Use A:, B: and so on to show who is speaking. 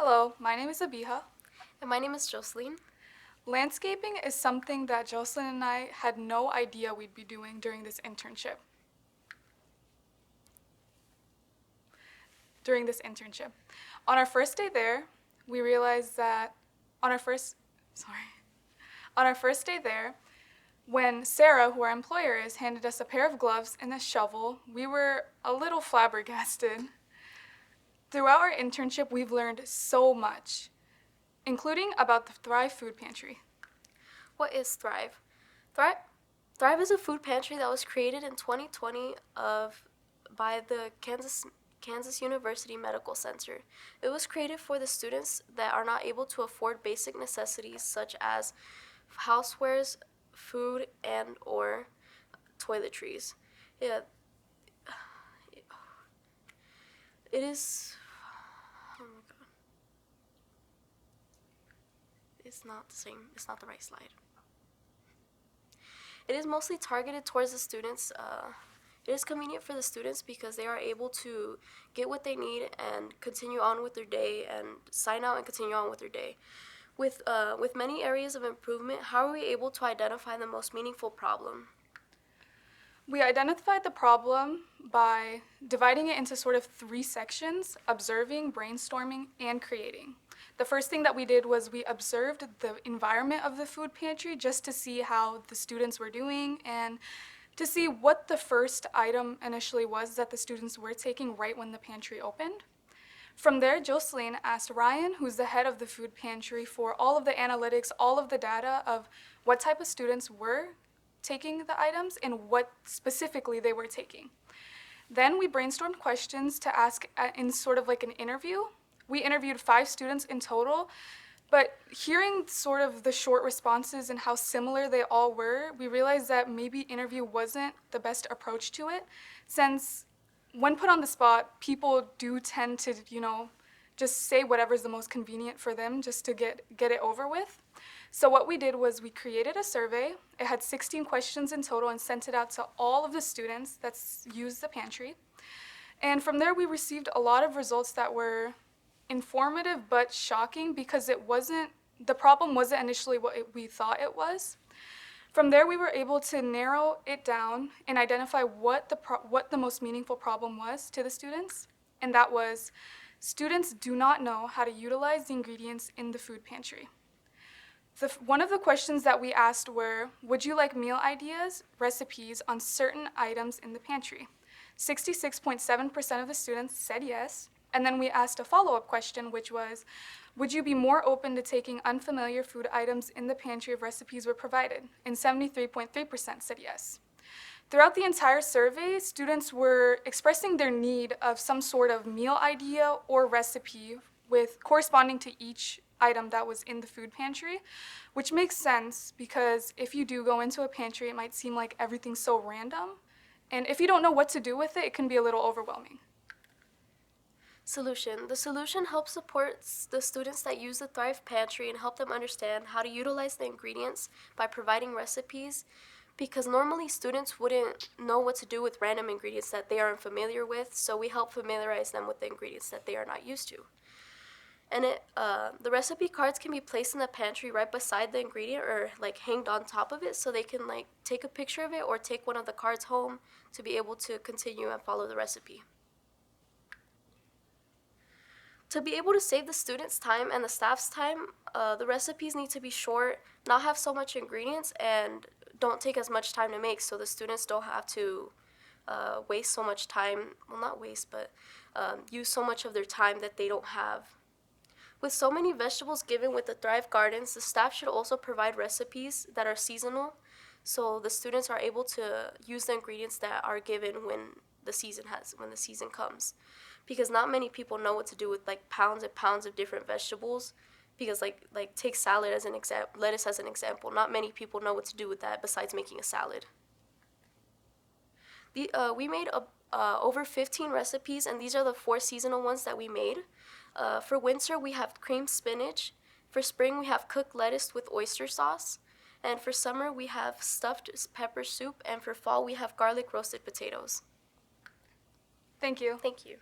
A: Hello, my name is Abiha.
B: And my name is Jocelyn.
A: Landscaping is something that Jocelyn and I had no idea we'd be doing during this internship. On our first day there, we realized that on our first day there, when Sarah, who our employer is, handed us a pair of gloves and a shovel, we were a little flabbergasted. Throughout our internship, we've learned so much, including about the Thrive Food Pantry.
B: What is Thrive? Thrive is a food pantry that was created in 2020 by the Kansas University Medical Center. It was created for the students that are not able to afford basic necessities such as housewares, food, and or toiletries. Yeah, it is. Oh my god, it's not the same. It's not the right slide. It is mostly targeted towards the students. It is convenient for the students because they are able to get what they need and continue on with their day and sign out and continue on with their day. With many areas of improvement, how are we able to identify the most meaningful problem?
A: We identified the problem by dividing it into sort of three sections: observing, brainstorming, and creating. The first thing that we did was we observed the environment of the food pantry just to see how the students were doing and to see what the first item initially was that the students were taking right when the pantry opened. From there, Jocelyn asked Ryan, who's the head of the food pantry, for all of the analytics, all of the data of what type of students were taking the items and what specifically they were taking. Then we brainstormed questions to ask in sort of like an interview. We interviewed 5 students in total, but hearing sort of the short responses and how similar they all were, we realized that maybe interview wasn't the best approach to it, since when put on the spot, people do tend to, just say whatever's the most convenient for them just to get it over with. So what we did was we created a survey. It had 16 questions in total and sent it out to all of the students that used the pantry. And from there, we received a lot of results that were informative but shocking because the problem wasn't initially what we thought it was. From there, we were able to narrow it down and identify what the most meaningful problem was to the students, and that was students do not know how to utilize the ingredients in the food pantry. One of the questions that we asked were, would you like meal ideas, recipes on certain items in the pantry? 66.7% of the students said yes. And then we asked a follow-up question, which was, would you be more open to taking unfamiliar food items in the pantry if recipes were provided? And 73.3% said yes. Throughout the entire survey, students were expressing their need of some sort of meal idea or recipe with corresponding to each item that was in the food pantry, which makes sense because if you do go into a pantry, it might seem like everything's so random. And if you don't know what to do with it, it can be a little overwhelming.
B: Solution. The solution helps support the students that use the Thrive Pantry and help them understand how to utilize the ingredients by providing recipes, because normally students wouldn't know what to do with random ingredients that they aren't familiar with, so we help familiarize them with the ingredients that they are not used to. And the recipe cards can be placed in the pantry right beside the ingredient or like hanged on top of it, so they can like take a picture of it or take one of the cards home to be able to continue and follow the recipe. To be able to save the students' time and the staff's time, the recipes need to be short, not have so much ingredients, and don't take as much time to make, so the students don't have to waste so much time. Well, not waste, but use so much of their time that they don't have. With so many vegetables given with the Thrive Gardens, the staff should also provide recipes that are seasonal, so the students are able to use the ingredients that are given when the season comes. Because not many people know what to do with like pounds and pounds of different vegetables. Because like take salad as an example, lettuce as an example. Not many people know what to do with that besides making a salad. We made over 15 recipes, and these are the 4 seasonal ones that we made. For winter, we have creamed spinach. For spring, we have cooked lettuce with oyster sauce. And for summer, we have stuffed pepper soup. And for fall, we have garlic roasted potatoes.
A: Thank you.
B: Thank you.